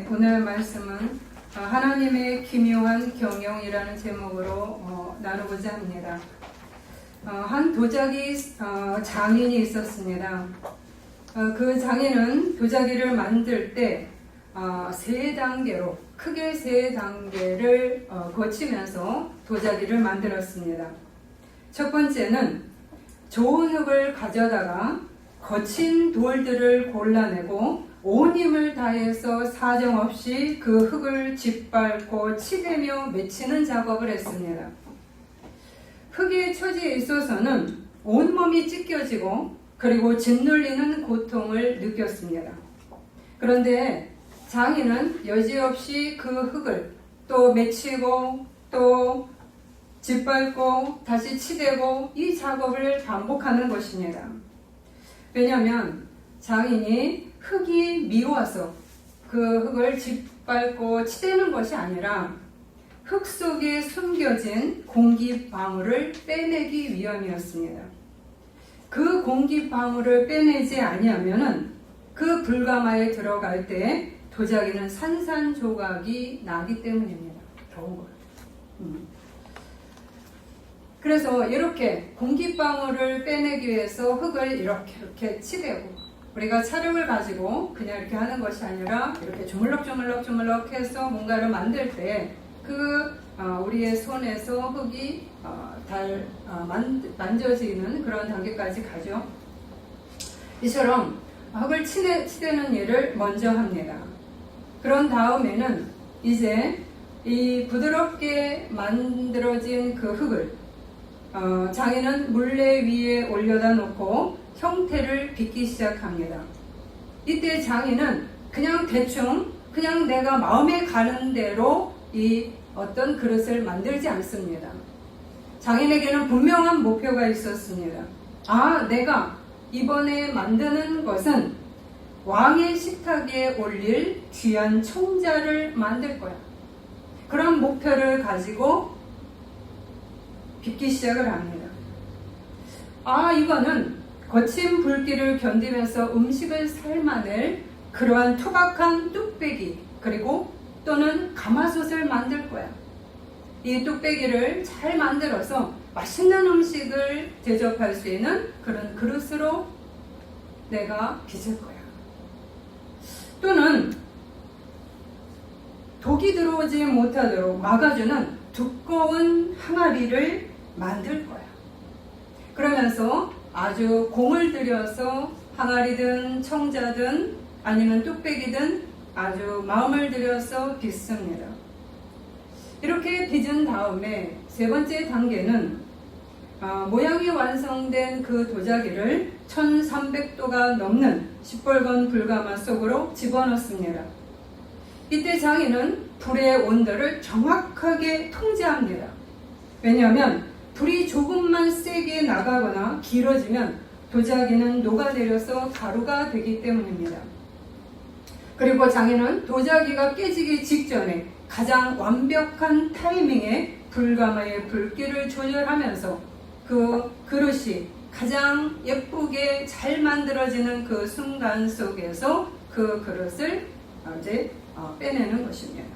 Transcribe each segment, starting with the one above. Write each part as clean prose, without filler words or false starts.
오늘 말씀은 하나님의 기묘한 경영이라는 제목으로 나누고자 합니다. 한 도자기 장인이 있었습니다. 그 장인은 도자기를 만들 때 세 단계로 크게 세 단계를 거치면서 도자기를 만들었습니다. 첫 번째는 좋은 흙을 가져다가 거친 돌들을 골라내고 온 힘을 다해서 사정없이 그 흙을 짓밟고 치대며 맺히는 작업을 했습니다. 흙의 처지에 있어서는 온몸이 찢겨지고 그리고 짓눌리는 고통을 느꼈습니다. 그런데 장인은 여지없이 그 흙을 또 맺히고 또 짓밟고 다시 치대고 이 작업을 반복하는 것입니다. 왜냐하면 장인이 흙이 미워서 그 흙을 짓밟고 치대는 것이 아니라 흙 속에 숨겨진 공기 방울을 빼내기 위함이었습니다. 그 공기 방울을 빼내지 아니하면은 그 불가마에 들어갈 때 도자기는 산산조각이 나기 때문입니다. 더운 거예요. 그래서 이렇게 공기방울을 빼내기 위해서 흙을 이렇게 치대고, 우리가 촬영을 가지고 그냥 이렇게 하는 것이 아니라 이렇게 주물럭 해서 뭔가를 만들 때 우리의 손에서 흙이 만져지는 그런 단계까지 가죠. 이처럼 흙을 치대는 일을 먼저 합니다. 그런 다음에는 이제 이 부드럽게 만들어진 그 흙을 장인은 물레 위에 올려다 놓고 형태를 빚기 시작합니다. 이때 장인은 그냥 대충 그냥 내가 마음에 가는 대로 이 어떤 그릇을 만들지 않습니다. 장인에게는 분명한 목표가 있었습니다. 내가 이번에 만드는 것은 왕의 식탁에 올릴 귀한 청자를 만들 거야. 그런 목표를 가지고 빚기 시작을 합니다. 이거는 거친 불길을 견디면서 음식을 삶아낼 그러한 투박한 뚝배기 그리고 또는 가마솥을 만들 거야. 이 뚝배기를 잘 만들어서 맛있는 음식을 대접할 수 있는 그런 그릇으로 내가 빚을 거야. 또는 독이 들어오지 못하도록 막아주는 두꺼운 항아리를 만들 거야. 그러면서 아주 공을 들여서 항아리든 청자든 아니면 뚝배기든 아주 마음을 들여서 빚습니다. 이렇게 빚은 다음에 세 번째 단계는 모양이 완성된 그 도자기를 1300도가 넘는 시뻘건 불가마 속으로 집어넣습니다. 이때 장인은 불의 온도를 정확하게 통제합니다. 왜냐하면 불이 조금만 세게 나가거나 길어지면 도자기는 녹아내려서 가루가 되기 때문입니다. 그리고 장인은 도자기가 깨지기 직전에 가장 완벽한 타이밍에 불가마의 불길을 조절하면서 그 그릇이 가장 예쁘게 잘 만들어지는 그 순간 속에서 그 그릇을 이제 빼내는 것입니다.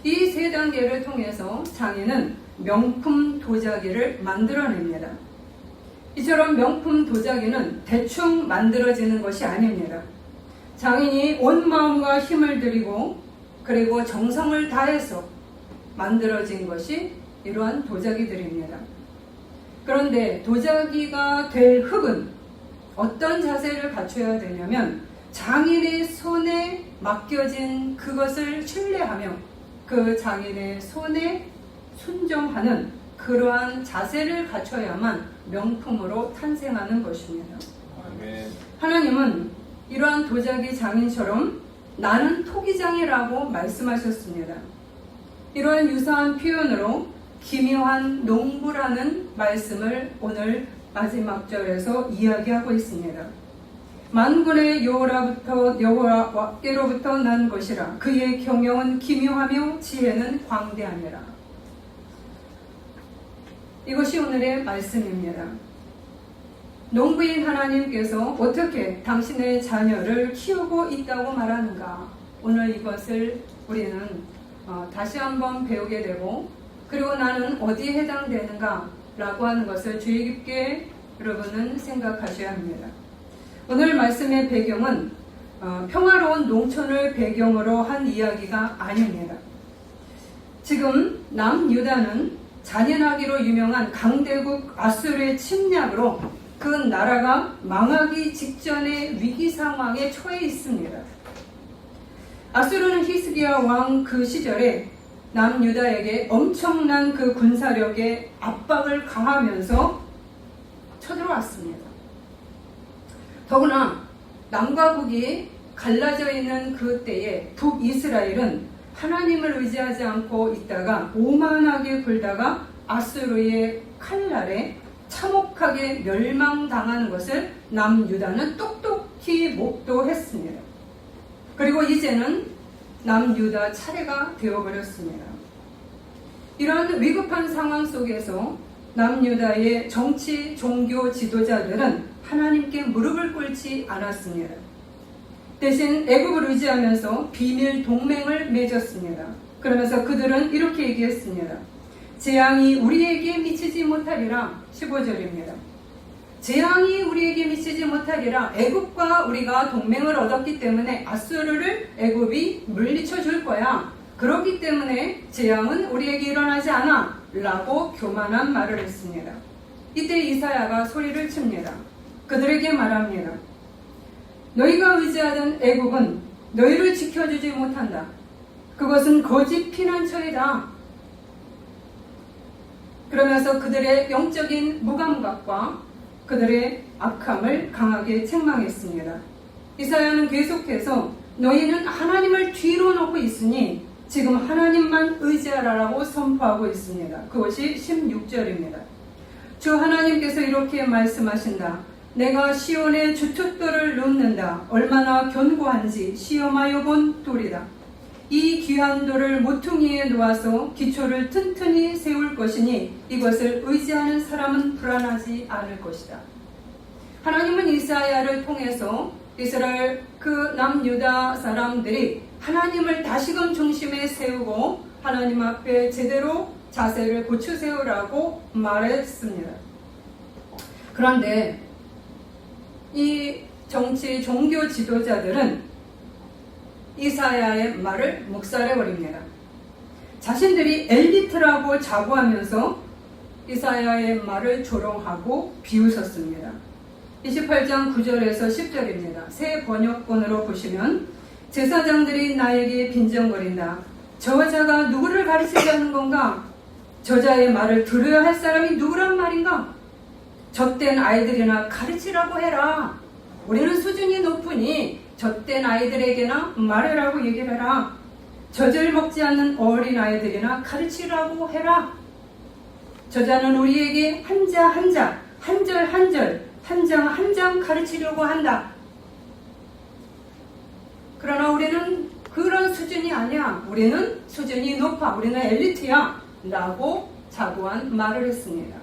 이 세 단계를 통해서 장인은 명품 도자기를 만들어냅니다. 이처럼 명품 도자기는 대충 만들어지는 것이 아닙니다. 장인이 온 마음과 힘을 들이고 그리고 정성을 다해서 만들어진 것이 이러한 도자기들입니다. 그런데 도자기가 될 흙은 어떤 자세를 갖춰야 되냐면 장인의 손에 맡겨진 그것을 신뢰하며 그 장인의 손에 순종하는 그러한 자세를 갖춰야만 명품으로 탄생하는 것입니다. 아멘. 하나님은 이러한 도자기 장인처럼 나는 토기장이라고 말씀하셨습니다. 이러한 유사한 표현으로 기묘한 농부라는 말씀을 오늘 마지막 절에서 이야기하고 있습니다. 만군의 여호와께로부터 난 것이라. 그의 경영은 기묘하며 지혜는 광대하니라. 이것이 오늘의 말씀입니다. 농부인 하나님께서 어떻게 당신의 자녀를 키우고 있다고 말하는가? 오늘 이것을 우리는 다시 한번 배우게 되고, 그리고 나는 어디에 해당되는가 라고 하는 것을 주의 깊게 여러분은 생각하셔야 합니다. 오늘 말씀의 배경은 평화로운 농촌을 배경으로 한 이야기가 아닙니다. 지금 남유다는 잔인하기로 유명한 강대국 아수르의 침략으로 그 나라가 망하기 직전의 위기 상황에 처해 있습니다. 아수르는 히스기야 왕 그 시절에 남유다에게 엄청난 그 군사력의 압박을 가하면서 쳐들어왔습니다. 더구나 남과 북이 갈라져 있는 그 때에 북이스라엘은 하나님을 의지하지 않고 있다가 오만하게 굴다가 아수르의 칼날에 참혹하게 멸망당하는 것을 남유다는 똑똑히 목도했습니다. 그리고 이제는 남유다 차례가 되어버렸습니다. 이런 위급한 상황 속에서 남유다의 정치, 종교 지도자들은 하나님께 무릎을 꿇지 않았습니다. 대신 애굽을 의지하면서 비밀 동맹을 맺었습니다. 그러면서 그들은 이렇게 얘기했습니다. 재앙이 우리에게 미치지 못하리라. 15절입니다. 재앙이 우리에게 미치지 못하리라. 애굽과 우리가 동맹을 얻었기 때문에 아수르를 애굽이 물리쳐 줄 거야. 그렇기 때문에 재앙은 우리에게 일어나지 않아. 라고 교만한 말을 했습니다. 이때 이사야가 소리를 칩니다. 그들에게 말합니다. 너희가 의지하던 애굽은 너희를 지켜주지 못한다. 그것은 거짓 피난처이다. 그러면서 그들의 영적인 무감각과 그들의 악함을 강하게 책망했습니다. 이사야는 계속해서 너희는 하나님을 뒤로 놓고 있으니 지금 하나님만 의지하라고 선포하고 있습니다. 그것이 16절입니다. 주 하나님께서 이렇게 말씀하신다. 내가 시온의 주춧돌을 놓는다. 얼마나 견고한지 시험하여 본 돌이다. 이 귀한 돌을 모퉁이에 놓아서 기초를 튼튼히 세울 것이니 이것을 의지하는 사람은 불안하지 않을 것이다. 하나님은 이사야를 통해서 이스라엘 그 남유다 사람들이 하나님을 다시금 중심에 세우고 하나님 앞에 제대로 자세를 고쳐 세우라고 말했습니다. 그런데 이 정치 종교 지도자들은 이사야의 말을 묵살해버립니다. 자신들이 엘리트라고 자부하면서 이사야의 말을 조롱하고 비웃었습니다. 28장 9절에서 10절입니다. 새 번역본으로 보시면 제사장들이 나에게 빈정거린다. 저자가 누구를 가르치자는 건가? 저자의 말을 들어야 할 사람이 누구란 말인가? 젖된 아이들이나 가르치라고 해라. 우리는 수준이 높으니 젖된 아이들에게나 말해라고 얘기를 해라. 젖을 먹지 않는 어린 아이들이나 가르치라고 해라. 저자는 우리에게 한자 한자, 한절 한절, 한 장 한 장 가르치려고 한다. 그러나 우리는 그런 수준이 아니야. 우리는 수준이 높아. 우리는 엘리트야. 라고 자부한 말을 했습니다.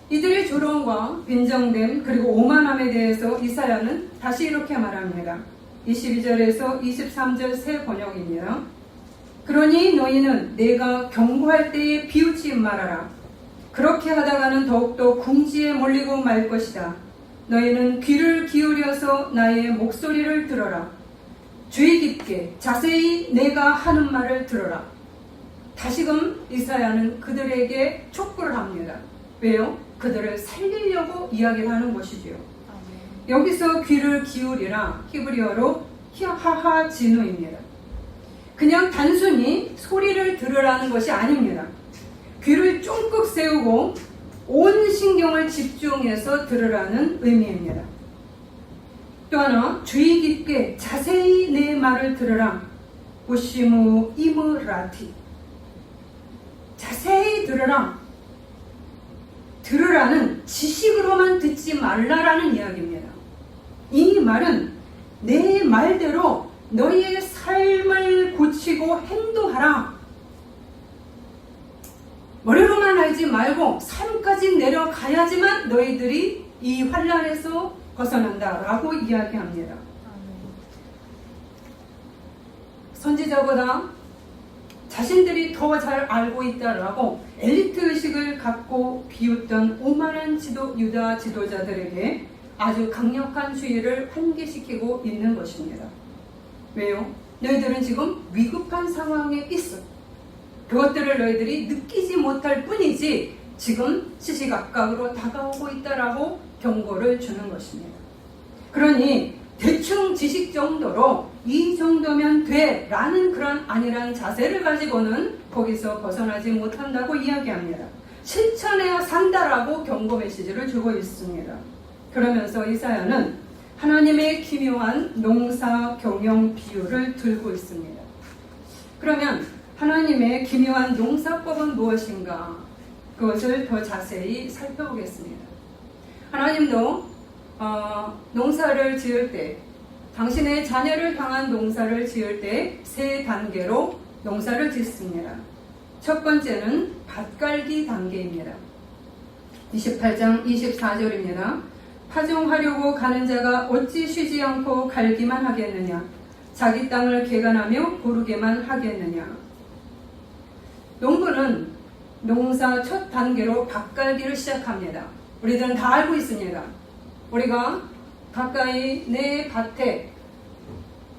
이들의 조롱과 빈정됨 그리고 오만함에 대해서 이사야는 다시 이렇게 말합니다. 22절에서 23절 새 번역입니다. 그러니 너희는 내가 경고할 때에 비웃지 말아라. 그렇게 하다가는 더욱더 궁지에 몰리고 말 것이다. 너희는 귀를 기울여서 나의 목소리를 들어라. 주의 깊게 자세히 내가 하는 말을 들어라. 다시금 이사야는 그들에게 촉구를 합니다. 왜요? 그들을 살리려고 이야기를 하는 것이지요. 여기서 귀를 기울이라 히브리어로 히하하 진우입니다. 그냥 단순히 소리를 들으라는 것이 아닙니다. 귀를 쫑긋 세우고 온 신경을 집중해서 들으라는 의미입니다. 또 하나, 주의 깊게 자세히 내 말을 들으라. 우시무 이무라티. 자세히 들으라. 들으라는 지식으로만 듣지 말라라는 이야기입니다. 이 말은 내 말대로 너희의 삶을 고치고 행동하라. 머리로만 알지 말고 삶까지 내려가야지만 너희들이 이 환난에서 벗어난다라고 이야기합니다. 지도자보다 자신들이 더 잘 알고 있다라고 엘리트 의식을 갖고 비웃던 오만한 유다 지도자들에게 아주 강력한 주의를 환기시키고 있는 것입니다. 왜요? 너희들은 지금 위급한 상황에 있어. 그것들을 너희들이 느끼지 못할 뿐이지 지금 시시각각으로 다가오고 있다라고 경고를 주는 것입니다. 그러니 대충 지식 정도로 이 정도면 돼 라는 그런 안일한 자세를 가지고는 거기서 벗어나지 못한다고 이야기합니다. 실천해야 산다라고 경고 메시지를 주고 있습니다. 그러면서 이사야는 하나님의 기묘한 농사 경영 비유를 들고 있습니다. 그러면 하나님의 기묘한 농사법은 무엇인가? 그것을 더 자세히 살펴보겠습니다. 하나님도 농사를 지을 때, 당신의 자녀를 향한 농사를 지을 때 세 단계로 농사를 짓습니다. 첫 번째는 밭갈기 단계입니다. 28장 24절입니다. 파종하려고 가는 자가 어찌 쉬지 않고 갈기만 하겠느냐? 자기 땅을 개간하며 고르게만 하겠느냐? 농부는 농사 첫 단계로 밭갈기를 시작합니다. 우리들은 다 알고 있습니다. 우리가 가까이 내 밭에,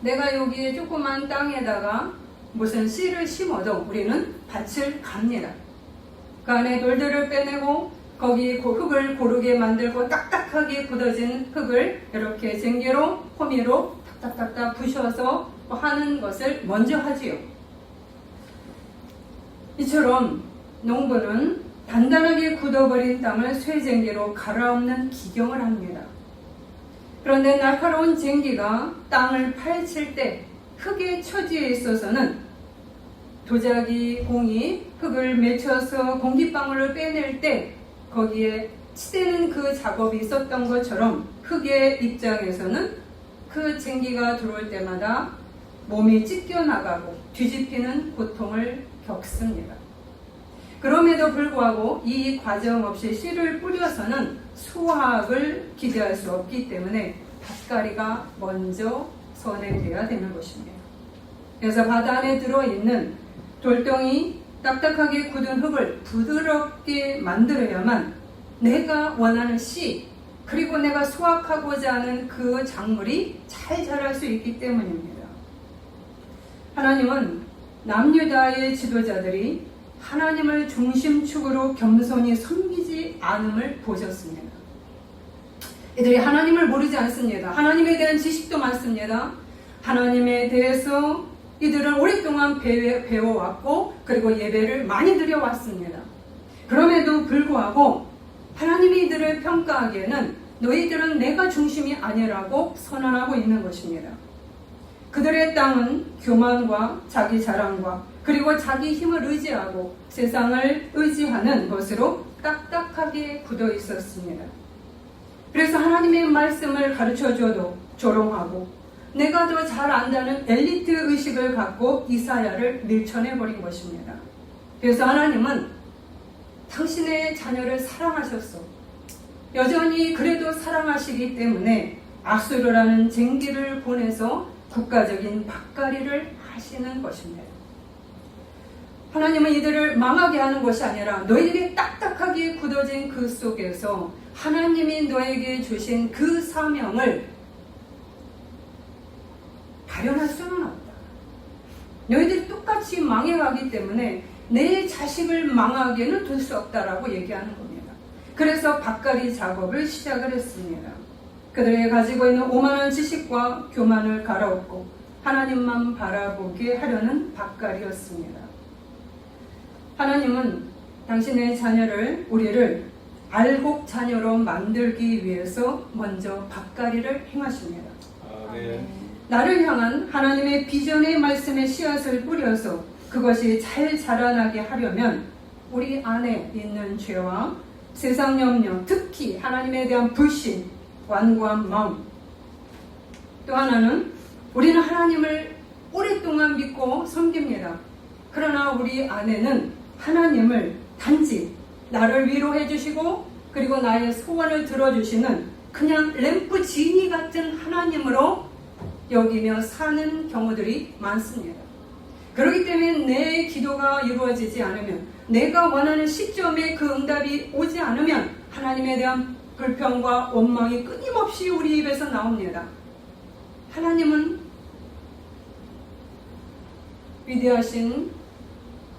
내가 여기에 조그만 땅에다가 무슨 씨를 심어도 우리는 밭을 갑니다. 그 안에 돌들을 빼내고 거기 흙을 고르게 만들고 딱딱하게 굳어진 흙을 이렇게 쟁기로, 호미로 탁탁탁탁 부셔서 하는 것을 먼저 하지요. 이처럼 농부는 단단하게 굳어버린 땅을 쇠쟁기로 갈아엎는 기경을 합니다. 그런데 날카로운 쟁기가 땅을 파헤칠 때 흙의 처지에 있어서는 도자기 공이 흙을 맺혀서 공기방울을 빼낼 때 거기에 치대는 그 작업이 있었던 것처럼 흙의 입장에서는 그 쟁기가 들어올 때마다 몸이 찢겨나가고 뒤집히는 고통을 겪습니다. 그럼에도 불구하고 이 과정 없이 씨를 뿌려서는 수확을 기대할 수 없기 때문에 밭갈이가 먼저 선행되어야 되는 것입니다. 그래서 밭 안에 들어있는 돌덩이 딱딱하게 굳은 흙을 부드럽게 만들어야만 내가 원하는 씨, 그리고 내가 수확하고자 하는 그 작물이 잘 자랄 수 있기 때문입니다. 하나님은 남유다의 지도자들이 하나님을 중심축으로 겸손히 섬기지 않음을 보셨습니다. 이들이 하나님을 모르지 않습니다. 하나님에 대한 지식도 많습니다. 하나님에 대해서 이들은 오랫동안 배워왔고 그리고 예배를 많이 드려왔습니다. 그럼에도 불구하고 하나님이 이들을 평가하기에는 너희들은 내가 중심이 아니라고 선언하고 있는 것입니다. 그들의 땅은 교만과 자기 자랑과 그리고 자기 힘을 의지하고 세상을 의지하는 것으로 딱딱하게 굳어 있었습니다. 그래서 하나님의 말씀을 가르쳐줘도 조롱하고 내가 더 잘 안다는 엘리트 의식을 갖고 이사야를 밀쳐내버린 것입니다. 그래서 하나님은 당신의 자녀를 사랑하셨어. 여전히 그래도 사랑하시기 때문에 아수르라는 쟁기를 보내서 국가적인 밭갈이를 하시는 것입니다. 하나님은 이들을 망하게 하는 것이 아니라 너희들이 딱딱하게 굳어진 그 속에서 하나님이 너에게 주신 그 사명을 발현할 수는 없다. 너희들이 똑같이 망해가기 때문에 내 자식을 망하게는 둘 수 없다라고 얘기하는 겁니다. 그래서 밭갈이 작업을 시작을 했습니다. 그들이 가지고 있는 오만한 지식과 교만을 갈아엎고 하나님만 바라보게 하려는 밭갈이였습니다. 하나님은 당신의 자녀를, 우리를 알곡 자녀로 만들기 위해서 먼저 밭갈이를 행하십니다. 아멘. 나를 향한 하나님의 비전의 말씀의 씨앗을 뿌려서 그것이 잘 자라나게 하려면 우리 안에 있는 죄와 세상 염려, 특히 하나님에 대한 불신, 완고한 마음, 또 하나는 우리는 하나님을 오랫동안 믿고 섬깁니다. 그러나 우리 안에는 하나님을 단지 나를 위로해 주시고 그리고 나의 소원을 들어주시는 그냥 램프 지니 같은 하나님으로 여기며 사는 경우들이 많습니다. 그렇기 때문에 내 기도가 이루어지지 않으면, 내가 원하는 시점에 그 응답이 오지 않으면 하나님에 대한 불평과 원망이 끊임없이 우리 입에서 나옵니다. 하나님은 위대하신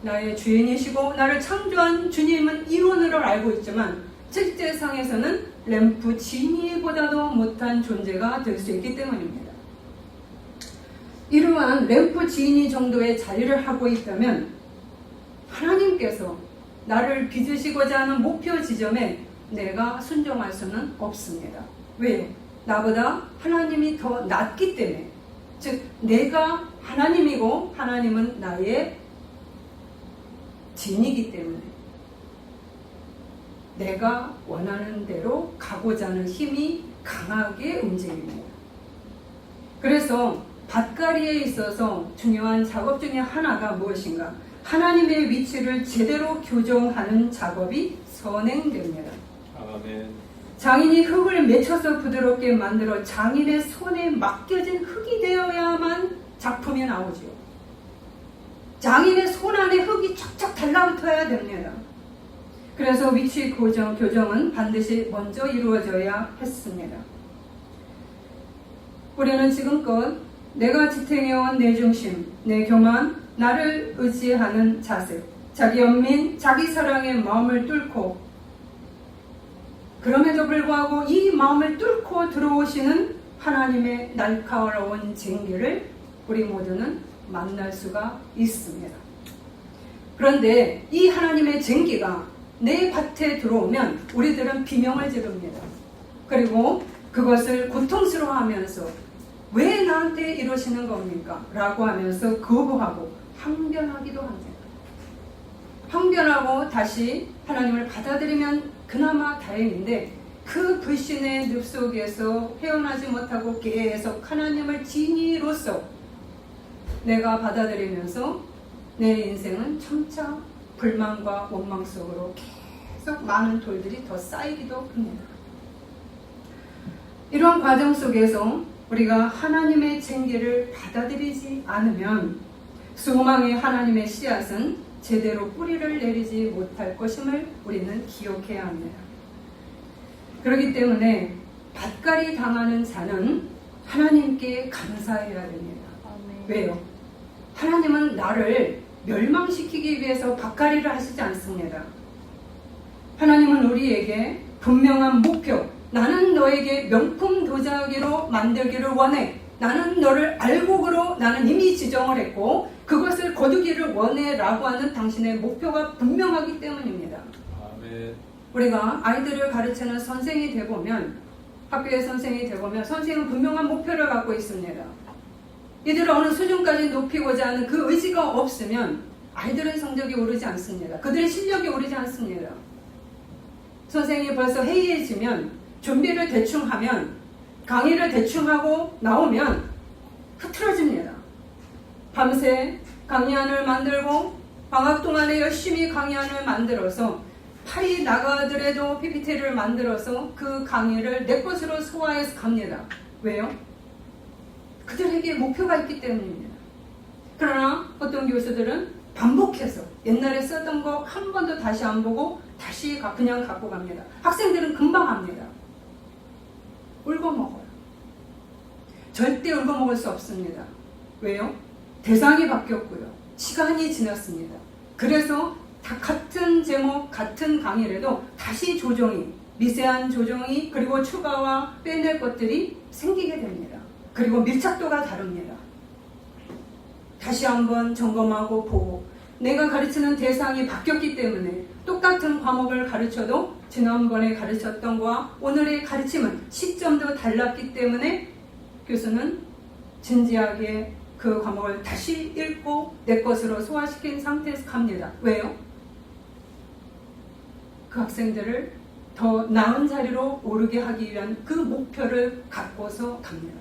나의 주인이시고 나를 창조한 주님은 이론으로 알고 있지만 실제상에서는 램프 지니보다도 못한 존재가 될 수 있기 때문입니다. 이러한 램프 지니 정도의 자리를 하고 있다면 하나님께서 나를 빚으시고자 하는 목표 지점에 내가 순종할 수는 없습니다. 왜요? 나보다 하나님이 더 낫기 때문에. 즉 내가 하나님이고 하나님은 나의 진이기 때문에 내가 원하는 대로 가고자 하는 힘이 강하게 움직입니다. 그래서 밭갈이에 있어서 중요한 작업 중에 하나가 무엇인가? 하나님의 위치를 제대로 교정하는 작업이 선행됩니다. 아멘. 장인이 흙을 맺혀서 부드럽게 만들어 장인의 손에 맡겨진 흙이 되어야만 작품이 나오지요. 장인의 손 안에 흙이 쫙쫙 달라붙어야 됩니다. 그래서 위치 교정은 반드시 먼저 이루어져야 했습니다. 우리는 지금껏 내가 지탱해온 내 중심, 내 교만, 나를 의지하는 자세, 자기 연민, 자기 사랑의 마음을 뚫고 그럼에도 불구하고 이 마음을 뚫고 들어오시는 하나님의 날카로운 쟁기를 우리 모두는 만날 수가 있습니다. 그런데 이 하나님의 쟁기가 내 밭에 들어오면 우리들은 비명을 지릅니다. 그리고 그것을 고통스러워하면서 왜 나한테 이러시는 겁니까? 라고 하면서 거부하고 항변하기도 합니다. 항변하고 다시 하나님을 받아들이면 그나마 다행인데 그 불신의 늪 속에서 헤어나지 못하고 계속 하나님을 진이로서 내가 받아들이면서 내 인생은 점차 불만과 원망 속으로 계속 많은 돌들이 더 쌓이기도 합니다. 이런 과정 속에서 우리가 하나님의 쟁기를 받아들이지 않으면 소망의 하나님의 씨앗은 제대로 뿌리를 내리지 못할 것임을 우리는 기억해야 합니다. 그렇기 때문에 밭갈이 당하는 자는 하나님께 감사해야 됩니다. 왜요? 하나님은 나를 멸망시키기 위해서 밭갈이를 하시지 않습니다. 하나님은 우리에게 분명한 목표, 나는 너에게 명품 도자기로 만들기를 원해. 나는 너를 알곡으로 나는 이미 지정을 했고 그것을 거두기를 원해 라고 하는 당신의 목표가 분명하기 때문입니다. 아멘. 우리가 아이들을 가르치는 선생이 되보면 학교의 선생이 되보면 선생은 분명한 목표를 갖고 있습니다. 이들을 어느 수준까지 높이고자 하는 그 의지가 없으면 아이들의 성적이 오르지 않습니다. 그들의 실력이 오르지 않습니다. 선생이 벌써 해이해지면 준비를 대충 하면 강의를 대충 하고 나오면 흐트러집니다. 밤새 강의안을 만들고 방학 동안에 열심히 강의안을 만들어서 팔이 나가더라도 PPT를 만들어서 그 강의를 내 것으로 소화해서 갑니다. 왜요? 그들에게 목표가 있기 때문입니다. 그러나 어떤 교수들은 반복해서 옛날에 썼던 거 한 번도 다시 안 보고 다시 그냥 갖고 갑니다. 학생들은 금방 합니다. 울고먹어요. 절대 울고먹을 수 없습니다. 왜요? 대상이 바뀌었고요. 시간이 지났습니다. 그래서 다 같은 제목, 같은 강의라도 다시 조정이, 미세한 조정이 그리고 추가와 빼낼 것들이 생기게 됩니다. 그리고 밀착도가 다릅니다. 다시 한번 점검하고 보고 내가 가르치는 대상이 바뀌었기 때문에 똑같은 과목을 가르쳐도 지난번에 가르쳤던 것과 오늘의 가르침은 시점도 달랐기 때문에 교수는 진지하게 그 과목을 다시 읽고 내 것으로 소화시킨 상태에서 갑니다. 왜요? 그 학생들을 더 나은 자리로 오르게 하기 위한 그 목표를 갖고서 갑니다.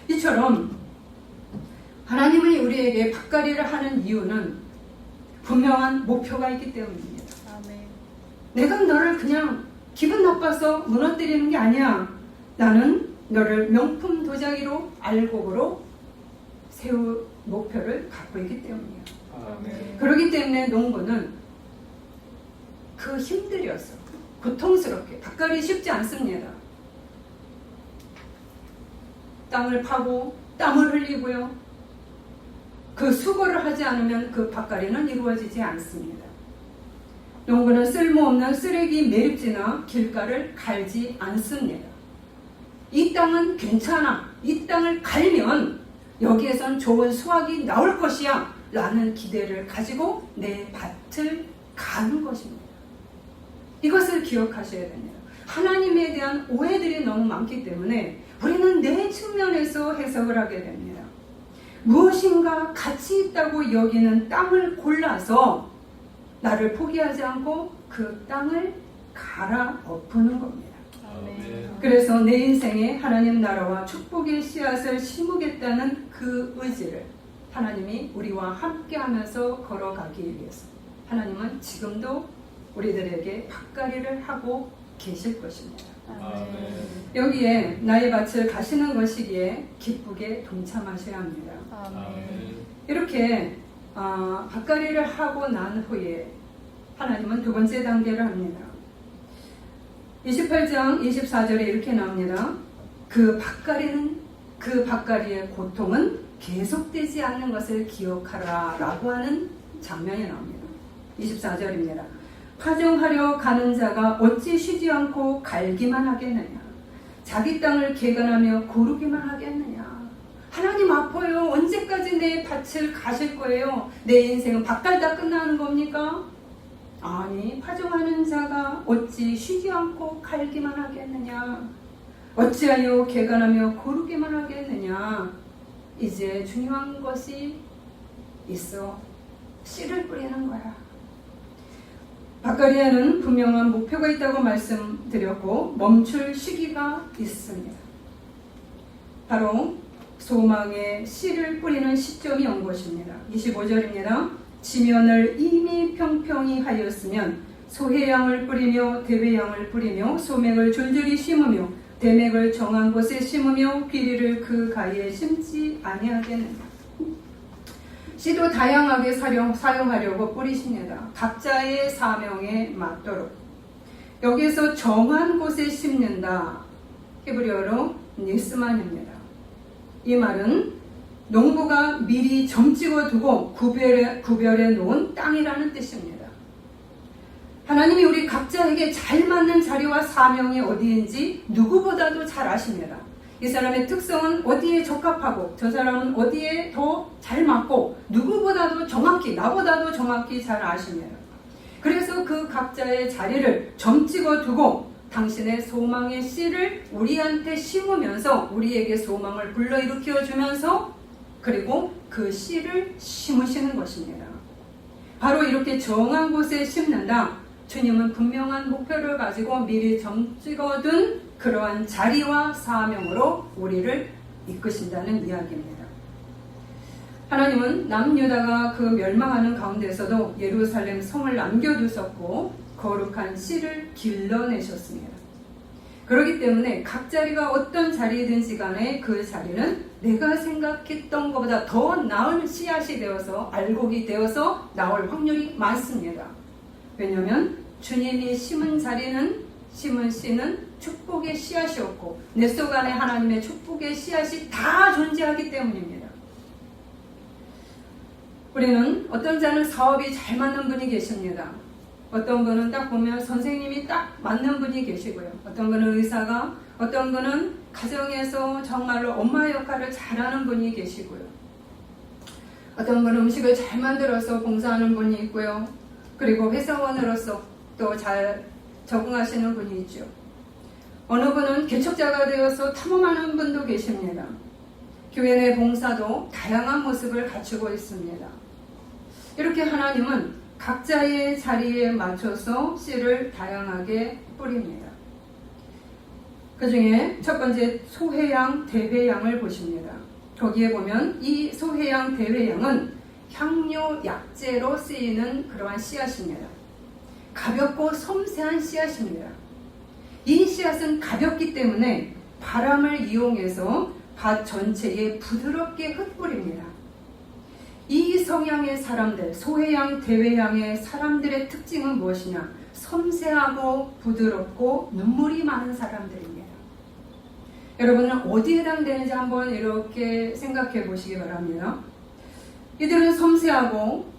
이처럼 하나님이 우리에게 밭갈이를 하는 이유는 분명한 목표가 있기 때문입니다. 아멘. 내가 너를 그냥 기분 나빠서 무너뜨리는 게 아니야. 나는 너를 명품 도자기로 알곡으로 목표를 갖고 있기 때문이에요. 아멘. 그렇기 때문에 농부는 그 힘들여서 고통스럽게 밭갈이 쉽지 않습니다. 땅을 파고 땀을 흘리고요. 그 수고를 하지 않으면 그 밭갈이는 이루어지지 않습니다. 농부는 쓸모없는 쓰레기 매립지나 길가를 갈지 않습니다. 이 땅은 괜찮아. 이 땅을 갈면 여기에선 좋은 수확이 나올 것이야 라는 기대를 가지고 내 밭을 가는 것입니다. 이것을 기억하셔야 됩니다. 하나님에 대한 오해들이 너무 많기 때문에 우리는 내 측면에서 해석을 하게 됩니다. 무엇인가 가치 있다고 여기는 땅을 골라서 나를 포기하지 않고 그 땅을 갈아엎는 겁니다. 아멘. 그래서 내 인생에 하나님 나라와 축복의 씨앗을 심으겠다는 그 의지를 하나님이 우리와 함께 하면서 걸어가기 위해서 하나님은 지금도 우리들에게 밭갈이를 하고 계실 것입니다. 아멘. 여기에 나의 밭을 가시는 것이기에 기쁘게 동참하셔야 합니다. 아멘. 이렇게 밭갈이를 하고 난 후에 하나님은 두 번째 단계를 합니다. 28장 24절에 이렇게 나옵니다. 그 밭갈이의 고통은 계속되지 않는 것을 기억하라 라고 하는 장면이 나옵니다. 24절입니다. 파종하려 가는 자가 어찌 쉬지 않고 갈기만 하겠느냐. 자기 땅을 개간하며 고르기만 하겠느냐. 하나님 아파요. 언제까지 내 밭을 가실 거예요? 내 인생은 밭갈다 끝나는 겁니까? 아니, 파종하는 자가 어찌 쉬지 않고 갈기만 하겠느냐. 어찌하여 개간하며 고르기만 하겠느냐. 이제 중요한 것이 있어. 씨를 뿌리는 거야. 밭갈이에는 분명한 목표가 있다고 말씀드렸고 멈출 시기가 있습니다. 바로 소망의 씨를 뿌리는 시점이 온 것입니다. 25절입니다. 지면을 이미 평평히 하였으면 소해양을 뿌리며 대회양을 뿌리며 소맥을 줄줄이 심으며 대맥을 정한 곳에 심으며 귀리를 그 가에 심지 아니하겠느냐. 씨도 다양하게 사용하려고 뿌리십니다. 각자의 사명에 맞도록. 여기에서 정한 곳에 심는다. 히브리어로 니스만입니다. 이 말은 농부가 미리 점 찍어두고 구별해 놓은 땅이라는 뜻입니다. 하나님이 우리 각자에게 잘 맞는 자리와 사명이 어디인지 누구보다도 잘 아십니다. 이 사람의 특성은 어디에 적합하고 저 사람은 어디에 더 잘 맞고 누구보다도 정확히 나보다도 정확히 잘 아십니다. 그래서 그 각자의 자리를 점 찍어두고 당신의 소망의 씨를 우리한테 심으면서 우리에게 소망을 불러일으켜 주면서 그리고 그 씨를 심으시는 것입니다. 바로 이렇게 정한 곳에 심는다. 주님은 분명한 목표를 가지고 미리 점 찍어둔 그러한 자리와 사명으로 우리를 이끄신다는 이야기입니다. 하나님은 남유다가 그 멸망하는 가운데서도 예루살렘 성을 남겨두셨고 거룩한 씨를 길러내셨습니다. 그렇기 때문에 각 자리가 어떤 자리든지 간에 그 자리는 내가 생각했던 것보다 더 나은 씨앗이 되어서 알곡이 되어서 나올 확률이 많습니다. 왜냐하면 주님이 심은 씨는 축복의 씨앗이었고 내 속 안에 하나님의 축복의 씨앗이 다 존재하기 때문입니다. 우리는 어떤 자는 사업이 잘 맞는 분이 계십니다. 어떤 분은 딱 보면 선생님이 딱 맞는 분이 계시고요. 어떤 분은 의사가, 어떤 분은 가정에서 정말로 엄마 역할을 잘하는 분이 계시고요. 어떤 분은 음식을 잘 만들어서 봉사하는 분이 있고요. 그리고 회사원으로서 또 잘 적응하시는 분이 있죠. 어느 분은 개척자가 되어서 탐험하는 분도 계십니다. 교회 내 봉사도 다양한 모습을 갖추고 있습니다. 이렇게 하나님은 각자의 자리에 맞춰서 씨를 다양하게 뿌립니다. 그 중에 첫 번째 소해양, 대회양을 보십니다. 거기에 보면 이 소해양, 대회양은 향료 약재로 쓰이는 그러한 씨앗입니다. 가볍고 섬세한 씨앗입니다. 이 씨앗은 가볍기 때문에 바람을 이용해서 밭 전체에 부드럽게 흩뿌립니다. 성향의 사람들, 소해양, 대외양의 사람들의 특징은 무엇이냐? 섬세하고 부드럽고 눈물이 많은 사람들입니다. 여러분은 어디에 해당되는지 한번 이렇게 생각해 보시기 바랍니다. 이들은 섬세하고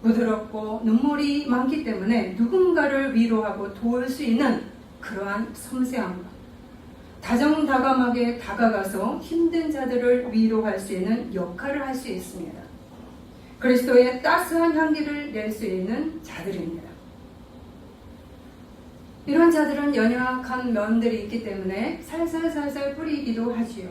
부드럽고 눈물이 많기 때문에 누군가를 위로하고 도울 수 있는 그러한 섬세함과 다정다감하게 다가가서 힘든 자들을 위로할 수 있는 역할을 할 수 있습니다. 그리스도의 따스한 향기를 낼 수 있는 자들입니다. 이런 자들은 연약한 면들이 있기 때문에 살살살살 뿌리기도 하지요.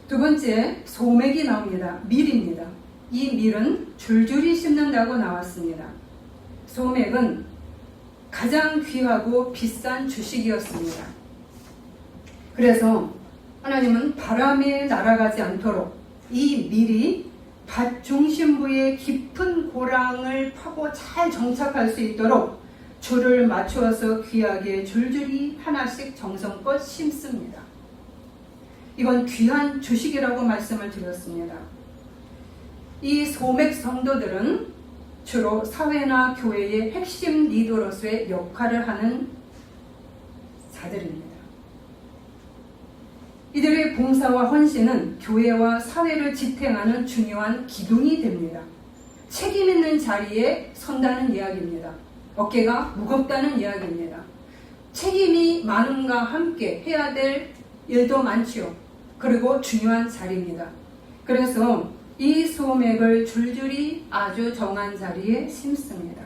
두 번째, 소맥이 나옵니다. 밀입니다. 이 밀은 줄줄이 씹는다고 나왔습니다. 소맥은 가장 귀하고 비싼 주식이었습니다. 그래서 하나님은 바람에 날아가지 않도록 이 밀이 밭 중심부의 깊은 고랑을 파고 잘 정착할 수 있도록 줄을 맞추어서 귀하게 줄줄이 하나씩 정성껏 심습니다. 이건 귀한 주식이라고 말씀을 드렸습니다. 이 소맥 성도들은 주로 사회나 교회의 핵심 리더로서의 역할을 하는 자들입니다. 이들의 봉사와 헌신은 교회와 사회를 지탱하는 중요한 기둥이 됩니다. 책임 있는 자리에 선다는 이야기입니다. 어깨가 무겁다는 이야기입니다. 책임이 많음과 함께 해야 될 일도 많지요. 그리고 중요한 자리입니다. 그래서 이 소맥을 줄줄이 아주 정한 자리에 심습니다.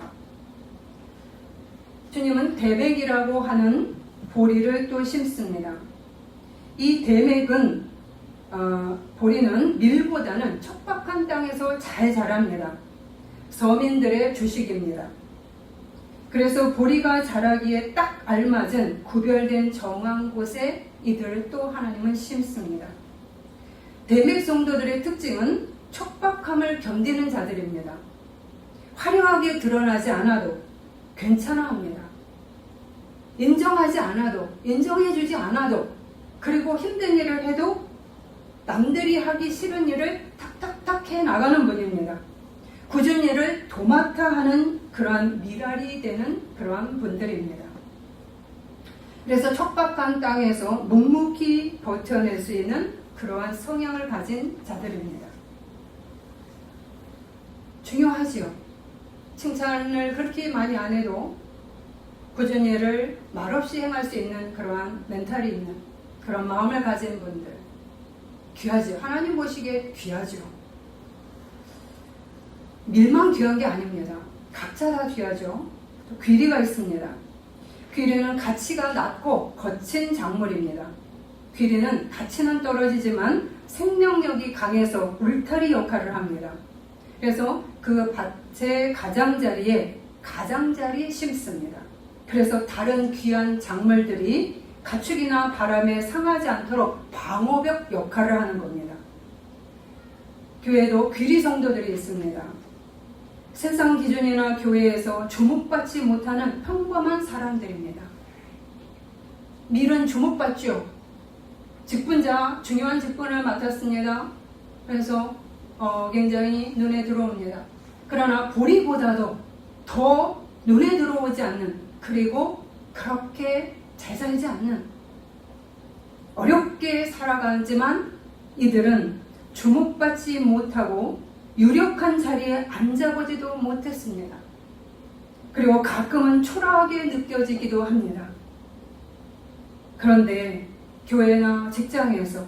주님은 대맥이라고 하는 보리를 또 심습니다. 이 대맥은 보리는 밀보다는 척박한 땅에서 잘 자랍니다. 서민들의 주식입니다. 그래서 보리가 자라기에 딱 알맞은 구별된 정한 곳에 이들을 또 하나님은 심습니다. 대맥 성도들의 특징은 척박함을 견디는 자들입니다. 화려하게 드러나지 않아도 괜찮아 합니다. 인정하지 않아도, 인정해주지 않아도, 그리고 힘든 일을 해도 남들이 하기 싫은 일을 탁탁탁 해 나가는 분입니다. 굳은 일을 도맡아 하는 그러한 미랄이 되는 그러한 분들입니다. 그래서 척박한 땅에서 묵묵히 버텨낼 수 있는 그러한 성향을 가진 자들입니다. 중요하지요. 칭찬을 그렇게 많이 안 해도 굳은 일을 말없이 행할 수 있는 그러한 멘탈이 있는 그런 마음을 가진 분들 귀하죠. 하나님 보시기에 귀하죠. 밀만 귀한 게 아닙니다. 각자 다 귀하죠. 또 귀리가 있습니다. 귀리는 가치가 낮고 거친 작물입니다. 귀리는 가치는 떨어지지만 생명력이 강해서 울타리 역할을 합니다. 그래서 그 밭의 가장자리에 가장자리 심습니다. 그래서 다른 귀한 작물들이 가축이나 바람에 상하지 않도록 방어벽 역할을 하는 겁니다. 교회도 귀리 성도들이 있습니다. 세상 기준이나 교회에서 주목받지 못하는 평범한 사람들입니다. 밀은 주목받죠. 직분자, 중요한 직분을 맡았습니다. 그래서 굉장히 눈에 들어옵니다. 그러나 보리보다도 더 눈에 들어오지 않는, 그리고 그렇게 잘 살지 않는, 어렵게 살아가지만 이들은 주목받지 못하고 유력한 자리에 앉아보지도 못했습니다. 그리고 가끔은 초라하게 느껴지기도 합니다. 그런데 교회나 직장에서,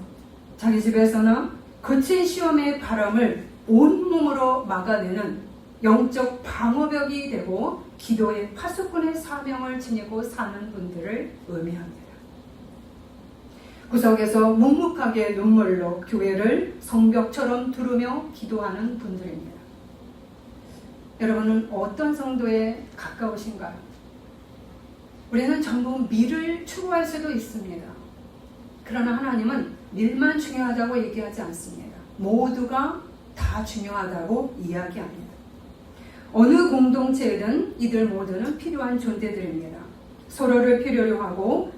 자기 집에서나 거친 시험의 바람을 온몸으로 막아내는 영적 방어벽이 되고 기도의 파수꾼의 사명을 지니고 사는 분들을 의미합니다. 구석에서 묵묵하게 눈물로 교회를 성벽처럼 두르며 기도하는 분들입니다. 여러분은 어떤 성도에 가까우신가요? 우리는 전부 밀을 추구할 수도 있습니다. 그러나 하나님은 밀만 중요하다고 얘기하지 않습니다. 모두가 다 중요하다고 이야기합니다. 어느 공동체에든 이들 모두는 필요한 존재들입니다. 서로를 필요로 하고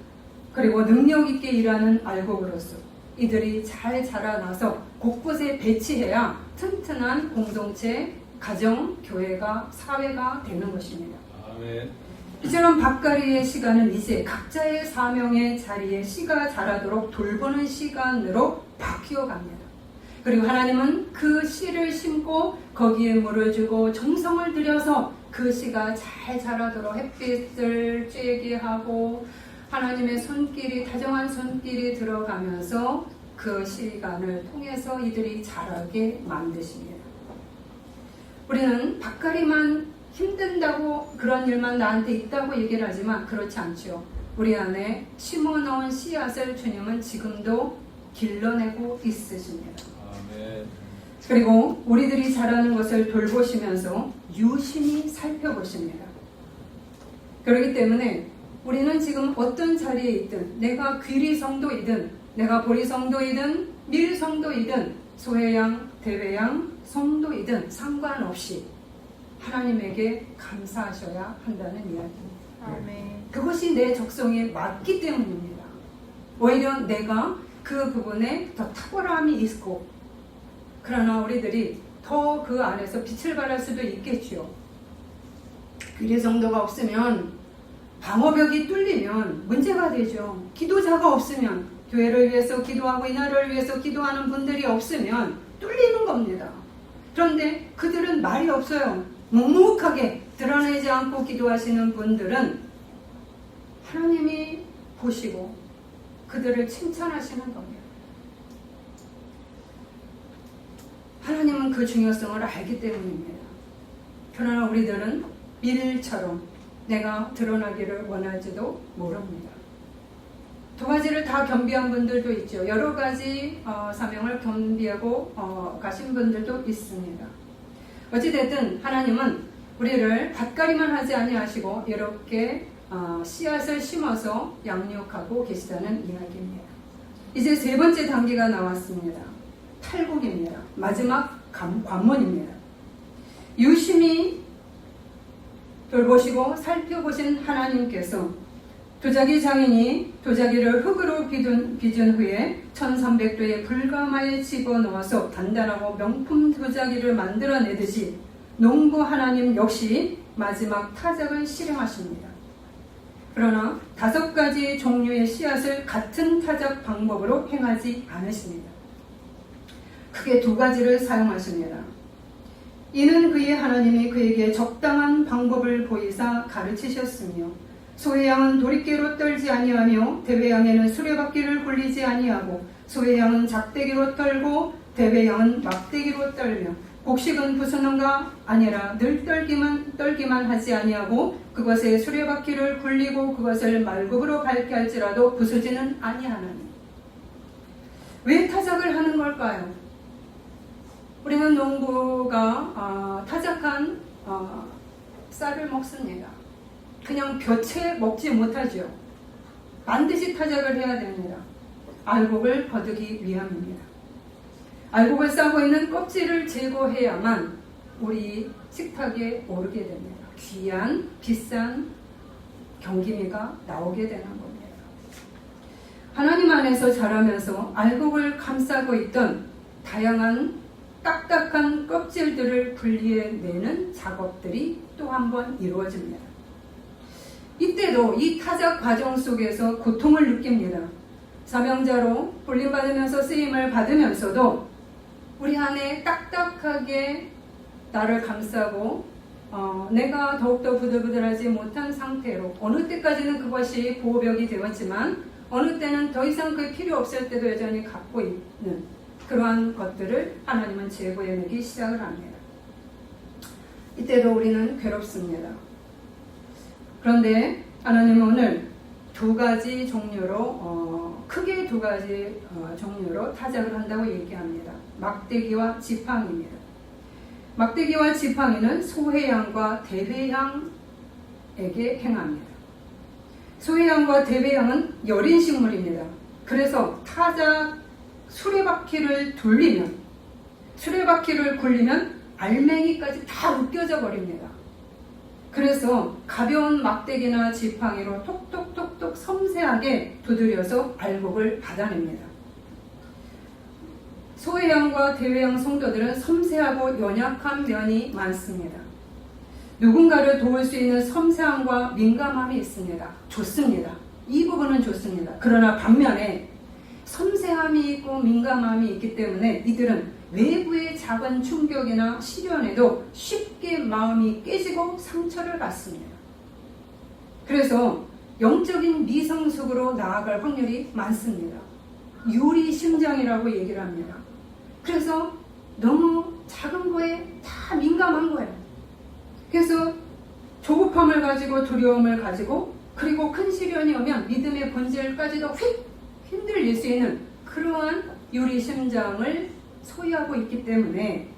그리고 능력 있게 일하는 알곡으로서 이들이 잘 자라나서 곳곳에 배치해야 튼튼한 공동체, 가정, 교회가, 사회가 되는 것입니다. 아멘. 이처럼 밭갈이의 시간은 이제 각자의 사명의 자리에 씨가 자라도록 돌보는 시간으로 바뀌어 갑니다. 그리고 하나님은 그 씨를 심고 거기에 물을 주고 정성을 들여서 그 씨가 잘 자라도록 햇빛을 쬐게 하고 하나님의 손길이, 다정한 손길이 들어가면서 그 시간을 통해서 이들이 자라게 만드십니다. 우리는 밭갈이만 힘든다고, 그런 일만 나한테 있다고 얘기를 하지만 그렇지 않죠. 우리 안에 심어놓은 씨앗을 주님은 지금도 길러내고 있으십니다. 아멘. 그리고 우리들이 자라는 것을 돌보시면서 유심히 살펴보십니다. 그렇기 때문에 우리는 지금 어떤 자리에 있든, 내가 귀리 성도이든 내가 보리 성도이든 밀 성도이든 소회양, 대회양 성도이든 상관없이 하나님에게 감사하셔야 한다는 이야기입니다. 아멘. 그것이 내 적성에 맞기 때문입니다. 오히려 내가 그 부분에 더 탁월함이 있고, 그러나 우리들이 더 그 안에서 빛을 발할 수도 있겠지요. 귀리 성도가 없으면, 방어벽이 뚫리면 문제가 되죠. 기도자가 없으면, 교회를 위해서 기도하고 이 나라를 위해서 기도하는 분들이 없으면 뚫리는 겁니다. 그런데 그들은 말이 없어요. 묵묵하게 드러내지 않고 기도하시는 분들은 하나님이 보시고 그들을 칭찬하시는 겁니다. 하나님은 그 중요성을 알기 때문입니다. 그러나 우리들은 밀처럼 내가 드러나기를 원할지도 모릅니다. 두 가지를 다 겸비한 분들도 있죠. 여러 가지 사명을 겸비하고 가신 분들도 있습니다. 어찌됐든 하나님은 우리를 밭갈이만 하지 아니하시고 이렇게 씨앗을 심어서 양육하고 계시다는 이야기입니다. 이제 세 번째 단계가 나왔습니다. 탈곡입니다. 마지막 관문입니다. 유심히 돌보시고 살펴보신 하나님께서 도자기 장인이 도자기를 흙으로 빚은 후에 1300도의 불가마에 집어넣어서 단단하고 명품 도자기를 만들어내듯이 농부 하나님 역시 마지막 타작을 실행하십니다. 그러나 5가지 종류의 씨앗을 같은 타작 방법으로 행하지 않으십니다. 크게 2가지를 사용하십니다. 이는 그의 하나님이 그에게 적당한 방법을 보이사 가르치셨으며, 소회양은 도리깨로 떨지 아니하며 대회양에는 수레바퀴를 굴리지 아니하고, 소회양은 작대기로 떨고 대회양은 막대기로 떨며, 곡식은 부수는가 아니라 늘 떨기만 하지 아니하고, 그것에 수레바퀴를 굴리고 그것을 말굽으로 밟게 할지라도 부수지는 아니하나니. 왜 타작을 하는 걸까요? 우리는 농부가 타작한 쌀을 먹습니다. 그냥 벼채 먹지 못하죠. 반드시 타작을 해야 됩니다. 알곡을 거두기 위함입니다. 알곡을 싸고 있는 껍질을 제거해야만 우리 식탁에 오르게 됩니다. 귀한 비싼 경기미가 나오게 되는 겁니다. 하나님 안에서 자라면서 알곡을 감싸고 있던 다양한 딱딱한 껍질들을 분리해내는 작업들이 또 한 번 이루어집니다. 이때도 이 타작 과정 속에서 고통을 느낍니다. 사명자로 불림받으면서 쓰임을 받으면서도 우리 안에 딱딱하게 나를 감싸고 내가 더욱더 부들부들하지 못한 상태로, 어느 때까지는 그것이 보호벽이 되었지만 어느 때는 더 이상 그 필요 없을 때도 여전히 갖고 있는 그러한 것들을 하나님은 제거해내기 시작을 합니다. 이때도 우리는 괴롭습니다. 그런데 하나님은 오늘 2가지 종류로 크게 2가지 종류로 타작을 한다고 얘기합니다. 막대기와 지팡이입니다. 막대기와 지팡이는 소회양과 대회양에게 행합니다. 소회양과 대회양은 여린 식물입니다. 그래서 타작 수레바퀴를 굴리면 알맹이까지 다 으깨져 버립니다. 그래서 가벼운 막대기나 지팡이로 톡톡톡톡 섬세하게 두드려서 알곡을 받아냅니다. 소외양과 대외양 성도들은 섬세하고 연약한 면이 많습니다. 누군가를 도울 수 있는 섬세함과 민감함이 있습니다. 좋습니다. 이 부분은 좋습니다. 그러나 반면에 섬세함이 있고 민감함이 있기 때문에 이들은 외부의 작은 충격이나 시련에도 쉽게 마음이 깨지고 상처를 받습니다. 그래서 영적인 미성숙으로 나아갈 확률이 많습니다. 유리심장이라고 얘기를 합니다. 그래서 너무 작은 거에 다 민감한 거예요. 그래서 조급함을 가지고 두려움을 가지고 그리고 큰 시련이 오면 믿음의 본질까지도 휙 흔들릴 수 있는 그러한 유리심장을 소유하고 있기 때문에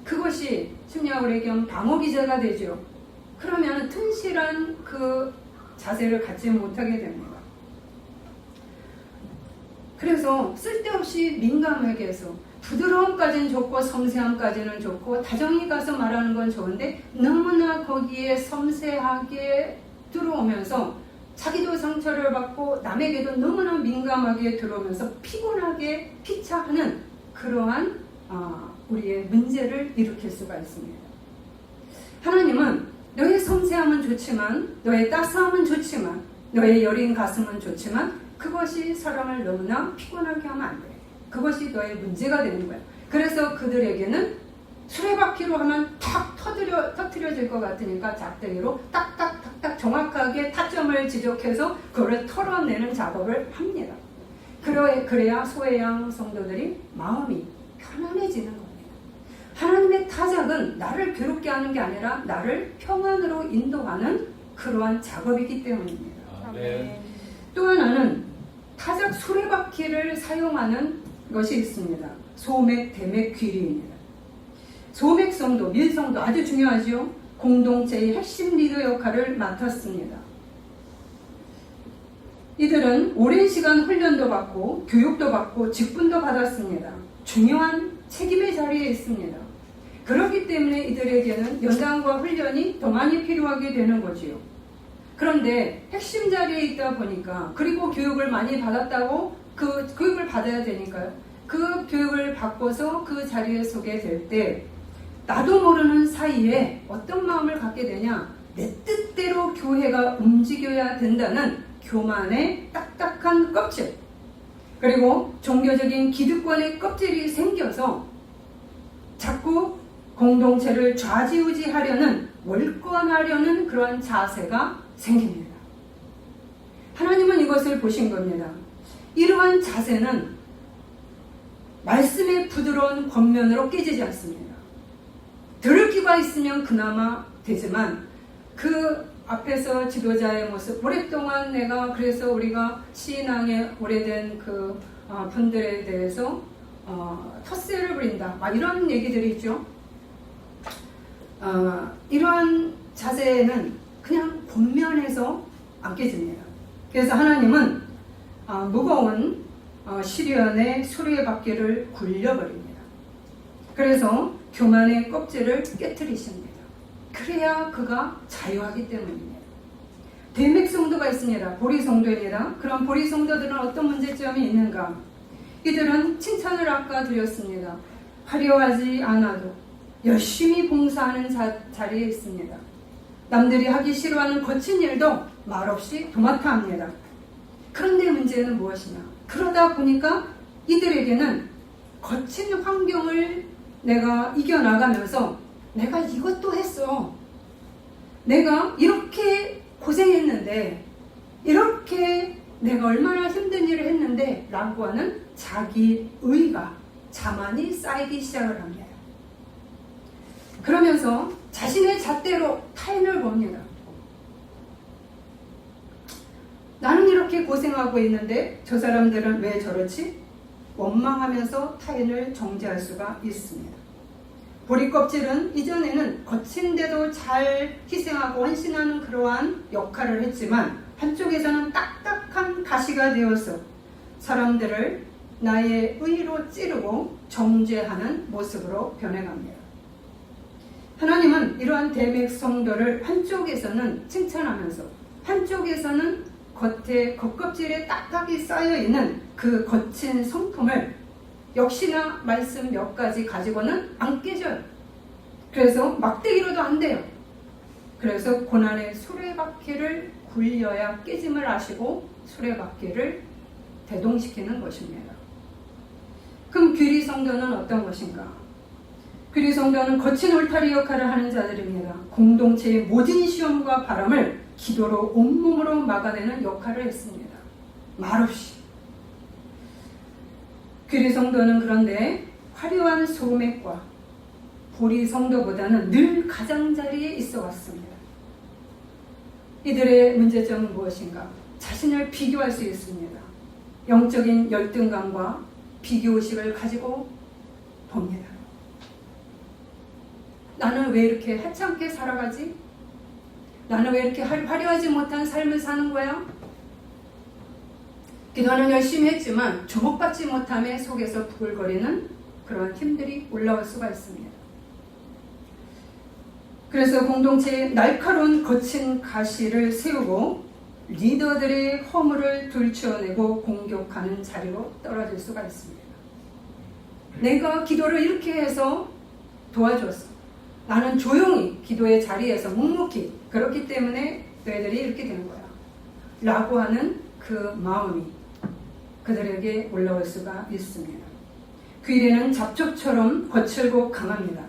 그것이 심리학으로 얘기하면 방어기제가 되죠. 그러면 튼실한 그 자세를 갖지 못하게 됩니다. 그래서 쓸데없이 민감하게 해서 부드러움까지는 좋고 섬세함까지는 좋고 다정히 가서 말하는 건 좋은데 너무나 거기에 섬세하게 들어오면서 자기도 상처를 받고 남에게도 너무나 민감하게 들어오면서 피곤하게 피차하는 그러한 우리의 문제를 일으킬 수가 있습니다. 하나님은 너의 섬세함은 좋지만 너의 따스함은 좋지만 너의 여린 가슴은 좋지만 그것이 사람을 너무나 피곤하게 하면 안 돼. 그것이 너의 문제가 되는 거야. 그래서 그들에게는 수레바퀴로 하면 탁 터뜨려질 것 같으니까 작대기로 딱딱딱딱 정확하게 타점을 지적해서 그걸 털어내는 작업을 합니다. 그래야 소외양 성도들이 마음이 편안해지는 겁니다. 하나님의 타작은 나를 괴롭게 하는 게 아니라 나를 평안으로 인도하는 그러한 작업이기 때문입니다. 아멘. 또 하나는 타작 수레바퀴를 사용하는 것이 있습니다. 소맥, 대맥, 귀리입니다. 소맥 성도, 밀성도 아주 중요하죠. 공동체의 핵심 리더 역할을 맡았습니다. 이들은 오랜 시간 훈련도 받고 교육도 받고 직분도 받았습니다. 중요한 책임의 자리에 있습니다. 그렇기 때문에 이들에게는 연장과 훈련이 더 많이 필요하게 되는 거지요. 그런데 핵심 자리에 있다 보니까 그리고 교육을 많이 받았다고 그 교육을 받아야 되니까요. 그 교육을 받고서 그 자리에 서게 될 때 나도 모르는 사이에 어떤 마음을 갖게 되냐, 내 뜻대로 교회가 움직여야 된다는 교만의 딱딱한 껍질, 그리고 종교적인 기득권의 껍질이 생겨서 자꾸 공동체를 좌지우지하려는, 월권하려는 그런 자세가 생깁니다. 하나님은 이것을 보신 겁니다. 이러한 자세는 말씀의 부드러운 겉면으로 깨지지 않습니다. 들을 귀가 있으면 그나마 되지만 그 앞에서 지도자의 모습, 오랫동안 내가 그래서 우리가 신앙에 오래된 그 분들에 대해서 텃세를 부린다, 막 이런 얘기들이 있죠. 이러한 자세는 그냥 겉면에서 안 깨집니다. 그래서 하나님은 무거운 시련의 수레바퀴를 굴려버립니다. 그래서 교만의 껍질을 깨트리십니다. 그래야 그가 자유하기 때문입니다. 대맥 성도가 있습니다. 보리 성도입니다. 그럼 보리 성도들은 어떤 문제점이 있는가? 이들은 칭찬을 아까 드렸습니다. 화려하지 않아도 열심히 봉사하는 자리에 있습니다. 남들이 하기 싫어하는 거친 일도 말없이 도맡아 합니다. 그런데 문제는 무엇이냐? 그러다 보니까 이들에게는 거친 환경을 내가 이겨나가면서 내가 이것도 했어, 내가 이렇게 고생했는데, 이렇게 내가 얼마나 힘든 일을 했는데 라고 하는 자기의가, 자만이 쌓이기 시작을 합니다. 그러면서 자신의 잣대로 타인을 봅니다. 나는 이렇게 고생하고 있는데 저 사람들은 왜 저렇지? 원망하면서 타인을 정죄할 수가 있습니다. 보리 껍질은 이전에는 거친데도 잘 희생하고 헌신하는 그러한 역할을 했지만 한쪽에서는 딱딱한 가시가 되어서 사람들을 나의 의로 찌르고 정죄하는 모습으로 변해갑니다. 하나님은 이러한 대맥 성도를 한쪽에서는 칭찬하면서 한쪽에서는 겉껍질에 딱딱이 쌓여있는 그 거친 성품을 역시나 말씀 몇 가지 가지고는 안 깨져요. 그래서 막대기로도 안 돼요. 그래서 고난의 수레바퀴를 굴려야 깨짐을 아시고 수레바퀴를 대동시키는 것입니다. 그럼 귀리 성도는 어떤 것인가? 귀리 성도는 거친 울타리 역할을 하는 자들입니다. 공동체의 모든 시험과 바람을 기도로 온몸으로 막아내는 역할을 했습니다. 말없이. 귀리 성도는 그런데 화려한 소맥과 보리 성도보다는 늘 가장자리에 있어 왔습니다. 이들의 문제점은 무엇인가? 자신을 비교할 수 있습니다. 영적인 열등감과 비교의식을 가지고 봅니다. 나는 왜 이렇게 하찮게 살아가지? 나는 왜 이렇게 화려하지 못한 삶을 사는 거야? 기도는 열심히 했지만 주목받지 못함에 속에서 부글거리는 그런 힘들이 올라올 수가 있습니다. 그래서 공동체에 날카로운 거친 가시를 세우고 리더들의 허물을 들추어내고 공격하는 자리로 떨어질 수가 있습니다. 내가 기도를 이렇게 해서 도와줬어. 나는 조용히 기도의 자리에서 묵묵히 그렇기 때문에 너희들이 이렇게 되는 거야 라고 하는 그 마음이 그들에게 올라올 수가 있습니다. 귀리는 잡초처럼 거칠고 강합니다.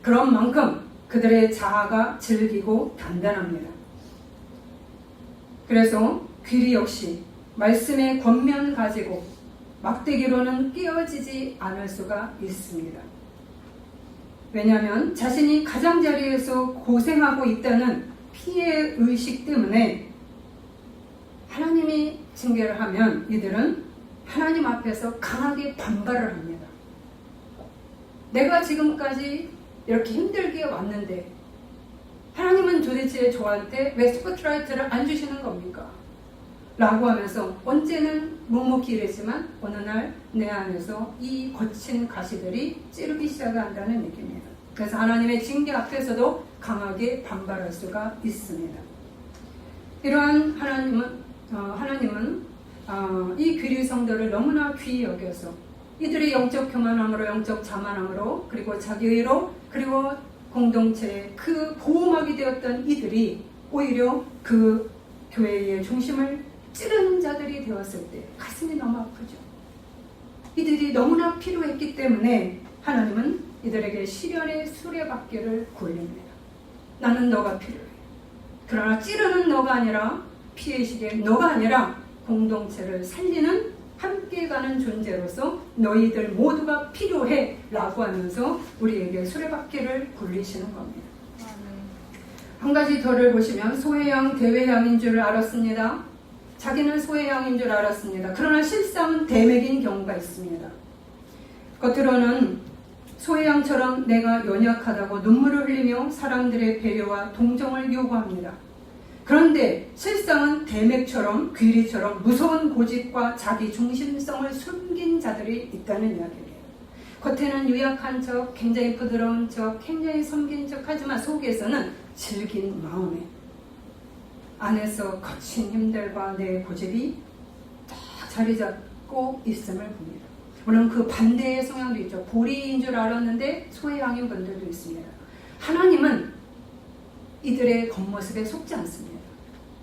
그런 만큼 그들의 자아가 질기고 단단합니다. 그래서 귀리 역시 말씀의 권면 가지고 막대기로는 끼어지지 않을 수가 있습니다. 왜냐하면 자신이 가장자리에서 고생하고 있다는 피해 의식 때문에 하나님이 징계를 하면 이들은 하나님 앞에서 강하게 반발을 합니다. 내가 지금까지 이렇게 힘들게 왔는데 하나님은 도대체 저한테 왜 스포트라이트를 안 주시는 겁니까? 라고 하면서 언제는 묵묵히 일했지만 어느 날 내 안에서 이 거친 가시들이 찌르기 시작한다는 얘기입니다. 그래서 하나님의 징계 앞에서도 강하게 반발할 수가 있습니다. 이러한 하나님은 이 귀리 성도를 너무나 귀히 여겨서 이들의 영적 교만함으로 영적 자만함으로 그리고 자기의로 그리고 공동체의 그 보호막이 되었던 이들이 오히려 그 교회의 중심을 찌르는 자들이 되었을 때 가슴이 너무 아프죠. 이들이 너무나 필요했기 때문에 하나님은 이들에게 시련의 수레바퀴를 굴립니다. 나는 너가 필요해. 그러나 찌르는 너가 아니라 피해의식의 너가 아니라 공동체를 살리는 함께 가는 존재로서 너희들 모두가 필요해 라고 하면서 우리에게 수레바퀴를 굴리시는 겁니다. 한 가지 더를 보시면 소회양 대회양인 줄 알았습니다. 자기는 소회양인 줄 알았습니다. 그러나 실상은 대맥인 경우가 있습니다. 겉으로는 소회양처럼 내가 연약하다고 눈물을 흘리며 사람들의 배려와 동정을 요구합니다. 그런데 실상은 대맥처럼 귀리처럼 무서운 고집과 자기 중심성을 숨긴 자들이 있다는 이야기예요. 겉에는 유약한 척, 굉장히 부드러운 척, 굉장히 섬긴 척 하지만 속에서는 질긴 마음에 안에서 거친 힘들과 내 고집이 딱 자리 잡고 있음을 봅니다. 물론 그 반대의 성향도 있죠. 보리인 줄 알았는데 소외양인 분들도 있습니다. 하나님은 이들의 겉모습에 속지 않습니다.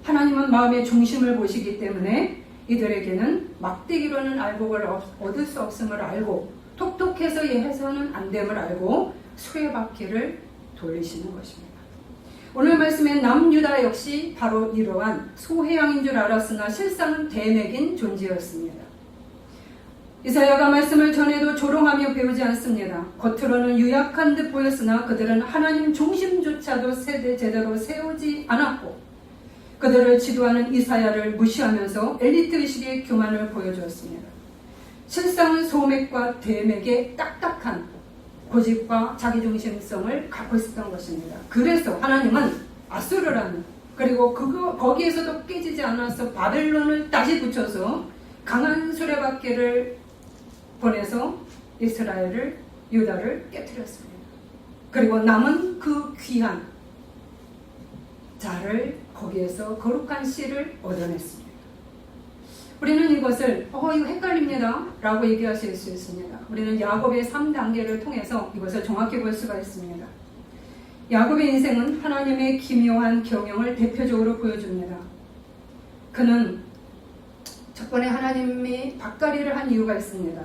하나님은 마음의 중심을 보시기 때문에 이들에게는 막대기로는 알곡을 얻을 수 없음을 알고 톡톡해서 해서는 안 됨을 알고 수레바퀴를 돌리시는 것입니다. 오늘 말씀의 남유다 역시 바로 이러한 소회양인 줄 알았으나 실상 대맥인 존재였습니다. 이사야가 말씀을 전해도 조롱하며 배우지 않습니다. 겉으로는 유약한 듯 보였으나 그들은 하나님 중심조차도 제대로 세우지 않았고 그들을 지도하는 이사야를 무시하면서 엘리트의식의 교만을 보여주었습니다. 실상은 소맥과 대맥의 딱딱한 고집과 자기중심성을 갖고 있었던 것입니다. 그래서 하나님은 아수르라는 그리고 거기에서도 깨지지 않아서 바벨론을 다시 붙여서 강한 수레바퀴를 보내서 이스라엘을 유다를 깨뜨렸습니다. 그리고 남은 그 귀한 자를 거기에서 거룩한 씨를 얻어냈습니다. 우리는 이것을 이거 헷갈립니다 라고 얘기하실 수 있습니다. 우리는 야곱의 3단계를 통해서 이것을 정확히 볼 수가 있습니다. 야곱의 인생은 하나님의 기묘한 경영을 대표적으로 보여줍니다. 그는 첫 번에 하나님이 밭갈이를 한 이유가 있습니다.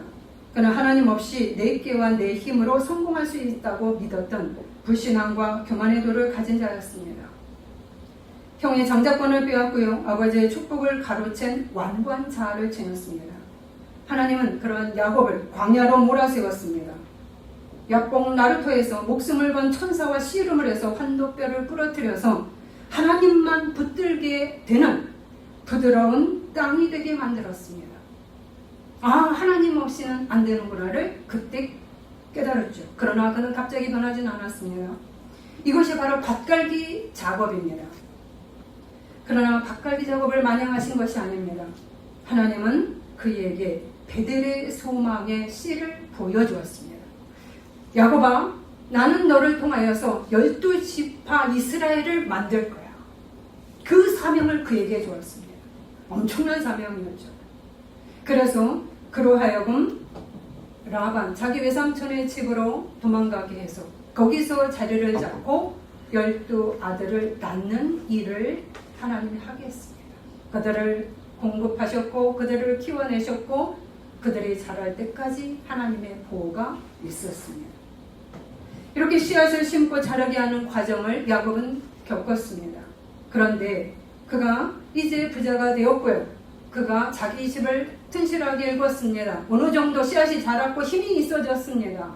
그는 하나님 없이 내 깨와 내 힘으로 성공할 수 있다고 믿었던 불신앙과 교만의 도를 가진 자였습니다. 형의 장자권을 빼앗고요. 아버지의 축복을 가로챈 완고한 자아를 지녔습니다. 하나님은 그런 야곱을 광야로 몰아세웠습니다. 약봉 나루토에서 목숨을 건 천사와 씨름을 해서 환도뼈를 부러뜨려서 하나님만 붙들게 되는 부드러운 땅이 되게 만들었습니다. 하나님 없이는 안 되는구나를 그때 깨달았죠. 그러나 그는 갑자기 변하진 않았습니다. 이것이 바로 밭갈기 작업입니다. 그러나 밭갈기 작업을 마냥 하신 것이 아닙니다. 하나님은 그에게 베델의 소망의 씨를 보여주었습니다. 야곱아, 나는 너를 통하여서 12지파 이스라엘을 만들 거야. 그 사명을 그에게 주었습니다. 엄청난 사명이었죠. 그래서 그로 하여금 라반, 자기 외삼촌의 집으로 도망가게 해서 거기서 자리를 잡고 12아들을 낳는 일을 하나님이 하게 했습니다. 그들을 공급하셨고 그들을 키워내셨고 그들이 자랄 때까지 하나님의 보호가 있었습니다. 이렇게 씨앗을 심고 자라게 하는 과정을 야곱은 겪었습니다. 그런데 그가 이제 부자가 되었고요. 그가 자기 집을 튼실하게 읽었습니다. 어느 정도 씨앗이 자랐고 힘이 있어졌습니다.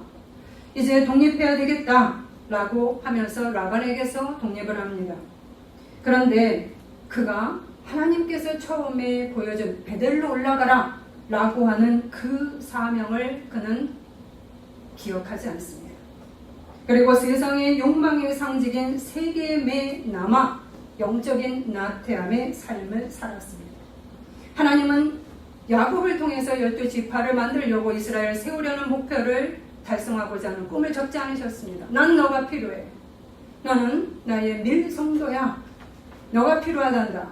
이제 독립해야 되겠다 라고 하면서 라반에게서 독립을 합니다. 그런데 그가 하나님께서 처음에 보여준 베델로 올라가라 라고 하는 그 사명을 그는 기억하지 않습니다. 그리고 세상의 욕망의 상징인 세겜에 남아 영적인 나태함의 삶을 살았습니다. 하나님은 야곱을 통해서 12지파를 만들려고 이스라엘을 세우려는 목표를 달성하고자 하는 꿈을 적지 않으셨습니다. 난 너가 필요해. 너는 나의 밀성도야. 너가 필요하단다.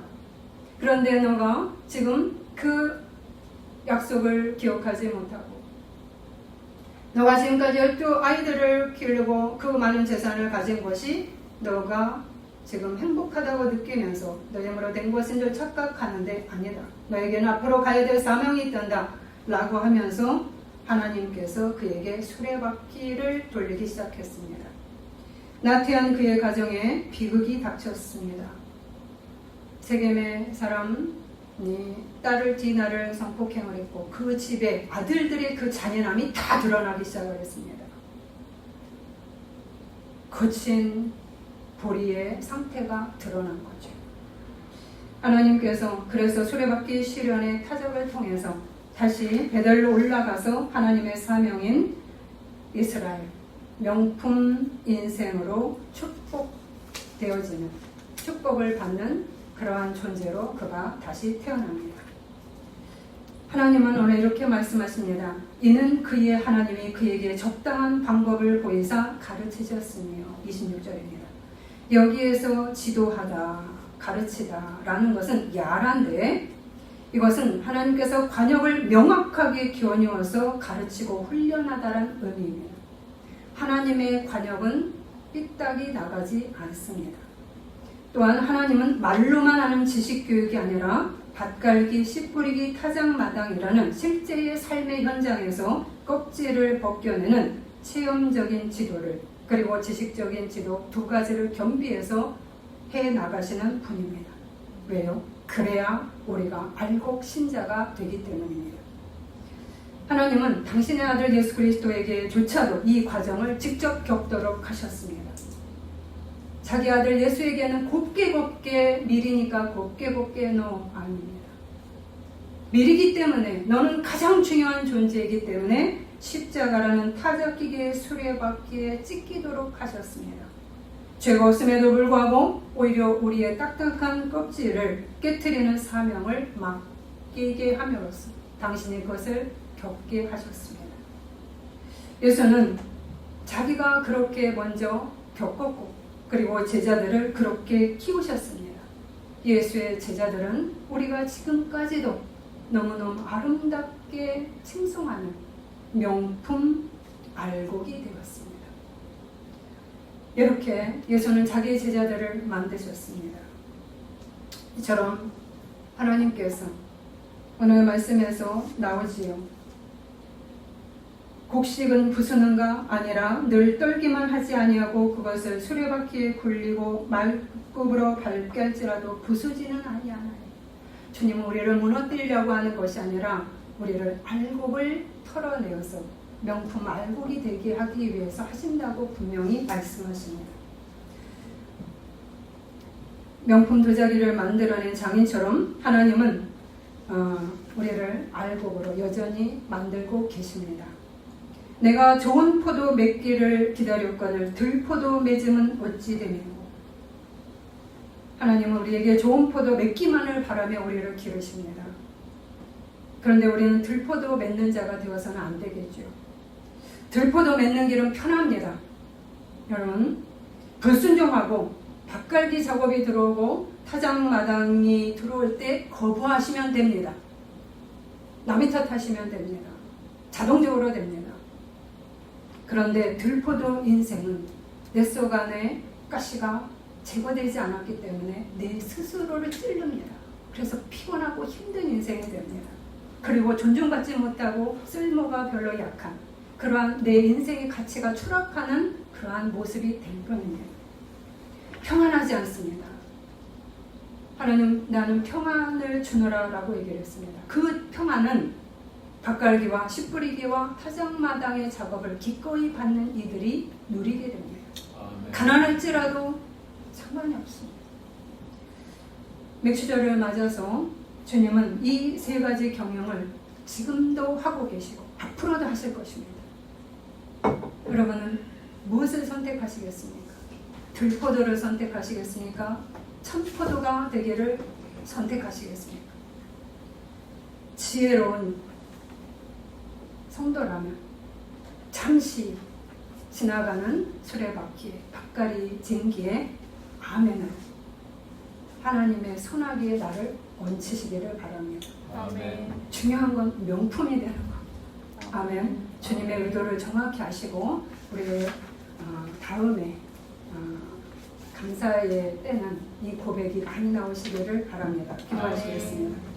그런데 너가 지금 그 약속을 기억하지 못하고 너가 지금까지 12아이들을 기르고 그 많은 재산을 가진 것이 너가 지금 행복하다고 느끼면서 너 힘으로 된 것인 줄 착각하는데 아니다. 너에게는 앞으로 가야 될 사명이 있단다 라고 하면서 하나님께서 그에게 수레바퀴를 돌리기 시작했습니다. 나태한 그의 가정에 비극이 닥쳤습니다. 세겜의 사람이 딸을 디나를 성폭행을 했고 그 집에 아들들의 그 잔인함이 다 드러나기 시작을 했습니다. 거친 보리의 상태가 드러난 거죠. 하나님께서 그래서 수레바퀴 시련의 타적을 통해서 다시 베델로 올라가서 하나님의 사명인 이스라엘 명품 인생으로 축복되어지는 축복을 받는 그러한 존재로 그가 다시 태어납니다. 하나님은 오늘 이렇게 말씀하십니다. 이는 그의 하나님이 그에게 적당한 방법을 보이사 가르치셨으며 26절입니다. 여기에서 지도하다, 가르치다 라는 것은 야란데 이것은 하나님께서 관역을 명확하게 겨누어서 가르치고 훈련하다라는 의미입니다. 하나님의 관역은 삐딱이 나가지 않습니다. 또한 하나님은 말로만 하는 지식교육이 아니라 밭갈기, 씨 뿌리기, 타작마당이라는 실제의 삶의 현장에서 껍질을 벗겨내는 체험적인 지도를 그리고 지식적인 지도 두 가지를 겸비해서 해나가시는 분입니다. 왜요? 그래야 우리가 알곡 신자가 되기 때문입니다. 하나님은 당신의 아들 예수 그리스도에게조차도 이 과정을 직접 겪도록 하셨습니다. 자기 아들 예수에게는 곱게 미리니까 곱게 너 아닙니다. 미리기 때문에 너는 가장 중요한 존재이기 때문에 십자가라는 타작기계의 수레바퀴에 찢기도록 하셨습니다. 죄가 없음에도 불구하고 오히려 우리의 딱딱한 껍질을 깨트리는 사명을 맡기게 함으로써 당신이 그것을 겪게 하셨습니다. 예수는 자기가 그렇게 먼저 겪었고 그리고 제자들을 그렇게 키우셨습니다. 예수의 제자들은 우리가 지금까지도 너무너무 아름답게 칭송하는 명품 알곡이 되었습니다. 이렇게 예수는 자기 제자들을 만드셨습니다. 이처럼 하나님께서 오늘 말씀에서 나오지요. 곡식은 부수는가 아니라 늘 떨기만 하지 아니하고 그것을 수레바퀴에 굴리고 말굽으로 밟게 할지라도 부수지는 아니하나니. 주님은 우리를 무너뜨리려고 하는 것이 아니라 우리를 알곡을 털어내어서 명품 알곡이 되게 하기 위해서 하신다고 분명히 말씀하십니다. 명품 도자기를 만들어낸 장인처럼 하나님은 우리를 알곡으로 여전히 만들고 계십니다. 내가 좋은 포도 맺기를 기다렸거늘 들포도 맺음은 어찌 되느냐고. 하나님은 우리에게 좋은 포도 맺기만을 바라며 우리를 기르십니다. 그런데 우리는 들포도 맺는 자가 되어서는 안 되겠죠. 들포도 맺는 길은 편합니다. 여러분, 불순종하고 밭갈기 작업이 들어오고 타작마당이 들어올 때 거부하시면 됩니다. 남의 탓하시면 됩니다. 자동적으로 됩니다. 그런데 들포도 인생은 내 속 안에 가시가 제거되지 않았기 때문에 내 스스로를 찌릅니다. 그래서 피곤하고 힘든 인생이 됩니다. 그리고 존중받지 못하고 쓸모가 별로 약한 그러한 내 인생의 가치가 추락하는 그러한 모습이 될 뿐입니다. 평안하지 않습니다. 하나님, 나는 평안을 주노라 라고 얘기를 했습니다. 그 평안은 밭갈기와 씨 뿌리기와 타작마당의 작업을 기꺼이 받는 이들이 누리게 됩니다. 아멘. 가난할지라도 상관이 없습니다. 맥주절을 맞아서 주님은 이 세 가지 경영을 지금도 하고 계시고 앞으로도 하실 것입니다. 여러분은 무엇을 선택하시겠습니까? 들포도를 선택하시겠습니까? 천포도가 되기를 선택하시겠습니까? 지혜로운 성도라면 잠시 지나가는 수레바퀴에 밭갈이 쟁기에 아멘을 하나님의 손아귀에 나를 얹히시기를 바랍니다. 아멘. 중요한 건 명품이 되는 것. 아멘. 주님의 의도를 정확히 아시고 우리 다음에 감사의 때는 이 고백이 많이 나오시기를 바랍니다. 기도하시겠습니다.